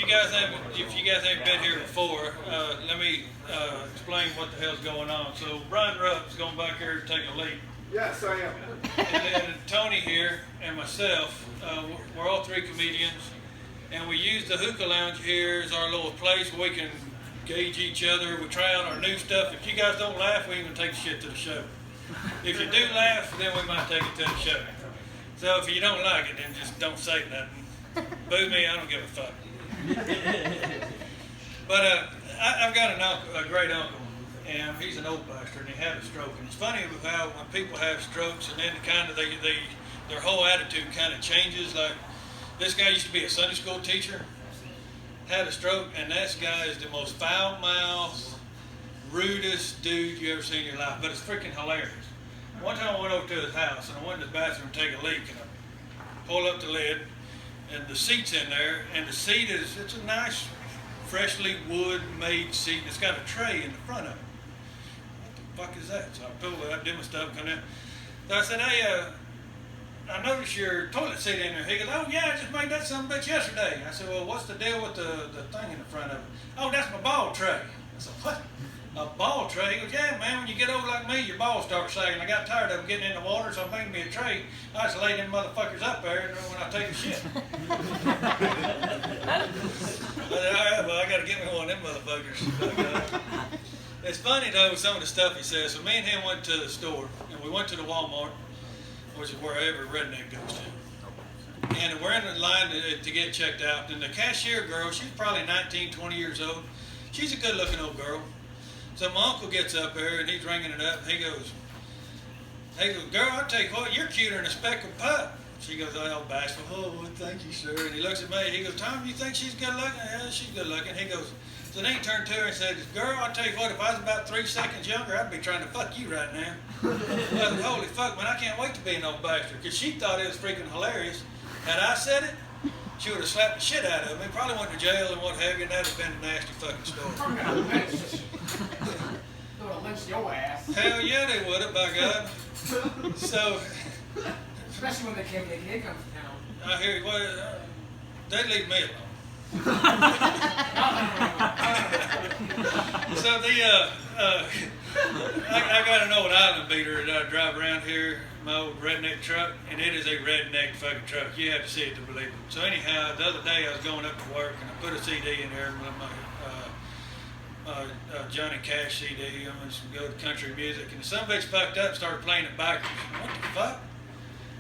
if you guys ain't been here before, let me explain what the hell's going on. So Brian Rupp's going back here to take a leak. Yes, I am. And then Tony here and myself, we're all three comedians, and we use the Hookah Lounge here as our little place where we can gauge each other. We try out our new stuff. If you guys don't laugh, we even take the shit to the show. If you do laugh, then we might take it to the show. So if you don't like it, then just don't say nothing. Boo me, I don't give a fuck. But I've got a great uncle, and he's an old bastard, and he had a stroke. And it's funny how when people have strokes, and then kind of their whole attitude kind of changes. Like this guy used to be a Sunday school teacher, had a stroke, and this guy is the most foul-mouthed, rudest dude you ever seen in your life. But it's freaking hilarious. One time I went over to his house, and I went to the bathroom to take a leak, and I pulled up the lid, and the seat's in there, and the seat it's a nice, freshly wood-made seat. It's got a tray in the front of it. What the fuck is that? So I pulled it up, did my stuff, come in. So I said, hey, I noticed your toilet seat in there. He goes, oh yeah, I just made that son of a bitch yesterday. I said, well, what's the deal with the thing in the front of it? Oh, that's my ball tray. I said, what? A ball tray? He goes, yeah, man, when you get old like me, your balls start sagging. I got tired of them getting in the water, so I made me a tray. I just laid them motherfuckers up there when I take a shit. I said, all right, well, I got to get me one of them motherfuckers. It's funny, though, some of the stuff he says. So me and him went to the store, and we went to the Walmart, which is where every redneck goes to. And we're in the line to get checked out. And the cashier girl, she's probably 19, 20 years old. She's a good-looking old girl. So my uncle gets up there, and he's ringing it up, and he goes, girl, I'll tell you what, you're cuter than a speckled pup. She goes, oh, bashful, oh, thank you, sir. And he looks at me, he goes, Tom, you think she's good-looking? Yeah, she's good-looking. He goes, so then he turned to her and said, girl, I'll tell you what, if I was about 3 seconds younger, I'd be trying to fuck you right now. I said, holy fuck, man, I can't wait to be an old bastard, because she thought it was freaking hilarious. Had I said it, she would have slapped the shit out of me, probably went to jail and what have you, and that would have been a nasty fucking story. They would have lynched your ass. Hell yeah, they would have, by God. So, especially when the kid comes to town. I hear you, well, they'd leave me alone. So I got an old island beater that I drive around here, my old redneck truck, and it is a redneck fucking truck. You have to see it to believe it. So anyhow, the other day I was going up to work and I put a CD in there with my Johnny Cash CD. I'm just go to country music, and the son of a bitch fucked up and started playing it backwards. What the fuck?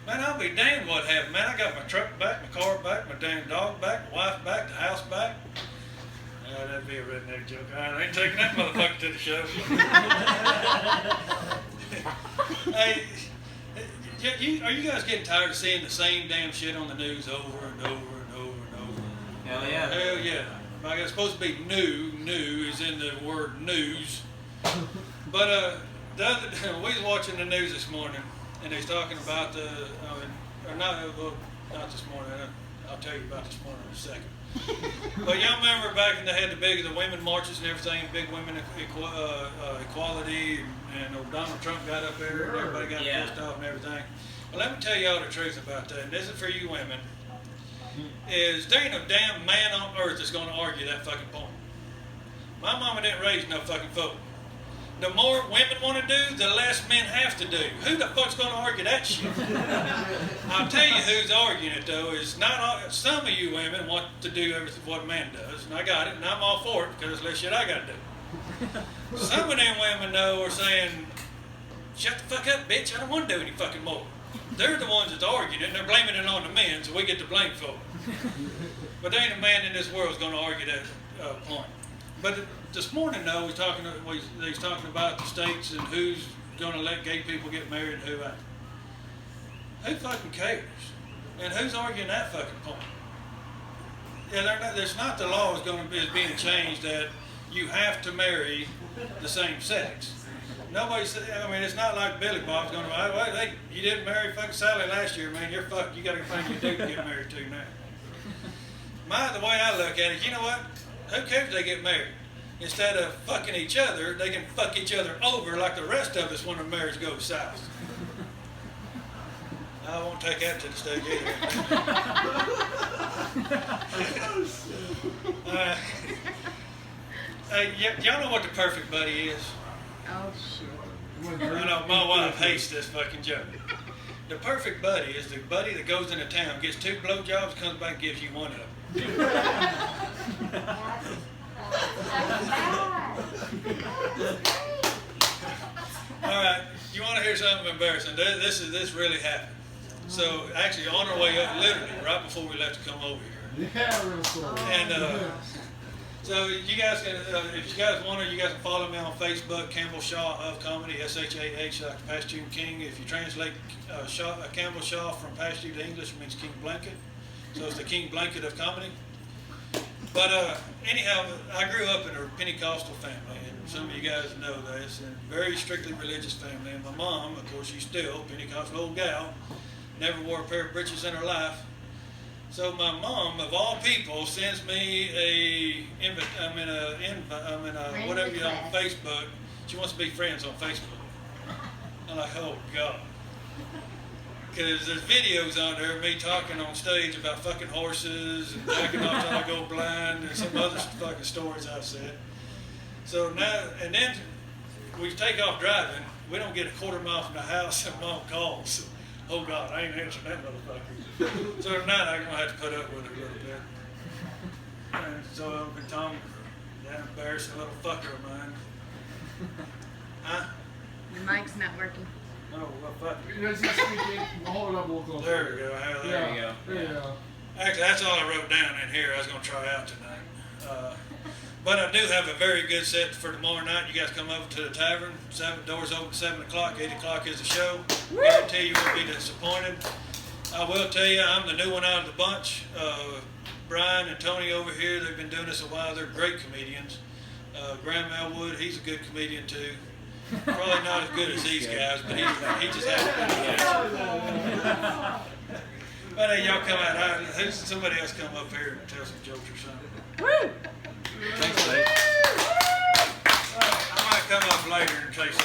Man, I'll be damned what happened. Man, I got my truck back, my car back, my damn dog back, my wife back, the house back. That'd be a redneck joke. I ain't taking that motherfucker to the show. Hey, are you guys getting tired of seeing the same damn shit on the news over and over and over and over? Hell yeah. Hell yeah. Like it's supposed to be new is in the word news. But we was watching the news this morning, and they's talking about not this morning. I'll tell you about this morning in a second. But y'all remember back when they had the women marches and everything, big women equality, and Donald Trump got up there and everybody got pissed off and everything. Well, let me tell y'all the truth about that, and this is for you women, is there ain't a damn man on earth that's going to argue that fucking point. My mama didn't raise no fucking folk. The more women want to do, the less men have to do. Who the fuck's going to argue that shit? I'll tell you who's arguing it, though, is not all, some of you women want to do everything what a man does, and I got it, and I'm all for it, because there's less shit I got to do. Some of them women, though, are saying, shut the fuck up, bitch, I don't want to do any fucking more. They're the ones that's arguing it, and they're blaming it on the men, so we get the blame for it. But there ain't a man in this world that's going to argue that point. But this morning, though, he's talking about the states and who's going to let gay people get married and who ain't. Who fucking cares? And who's arguing that fucking point? Yeah, there's not the law is being changed that you have to marry the same sex. Nobody said. I mean, it's not like Billy Bob's going to. Well, you didn't marry fucking Sally last year, man. You're fucked. You got to find your dude to get married to now. The way I look at it, you know what? Who cares if they get married? Instead of fucking each other, they can fuck each other over like the rest of us when the marriage goes south. I won't take that to the stage either. Y'all know what the perfect buddy is? Oh, shit. I know my wife hates this fucking joke. The perfect buddy is the buddy that goes into town, gets 2 blowjobs, comes back and gives you 1 of them. All right, you want to hear something embarrassing? This really happened. So actually, on our way up, literally right before we left to come over here. Yeah, real story. And so you guys can, if you guys want to, you guys can follow me on Facebook, Campbell Shaw of Comedy, SHAH, like Pashtun King. If you translate Campbell Shaw from Pashtun to English, it means King Blanket. So it's the King Blanket of comedy. But anyhow, I grew up in a Pentecostal family, and some of you guys know this, and very strictly religious family. And my mom, of course, she's still a Pentecostal old gal, never wore a pair of breeches in her life. So my mom, of all people, sends me whatever you on Facebook. She wants to be friends on Facebook. I'm like, oh God. Because there's videos on there of me talking on stage about fucking horses and jacking off till I go blind and some other fucking stories I've said. So now, and then we take off driving. We don't get a quarter mile from the house and Mom calls. Oh God, I ain't answering that motherfucker. So tonight I'm gonna have to put up with it a little bit. And so Uncle Tom, that embarrassing little fucker of mine. Huh? Your mic's not working. Oh, well, fuck. Let's just speak it. We'll hold it up a little closer. There we go. There we go. There you go. Actually, that's all I wrote down in here. I was gonna try out tonight. But I do have a very good set for tomorrow night. You guys come over to the tavern. Doors open at 7 o'clock. 8 o'clock is the show. Guarantee you won't be disappointed. I will tell you, I'm the new one out of the bunch. Brian and Tony over here, they've been doing this a while. They're great comedians. Graham Elwood, he's a good comedian too. Probably not as good as these guys, but he just has a good But hey, y'all come out. Somebody else come up here and tell some jokes or something. Woo! Thanks, Dave. I might come up later and say something.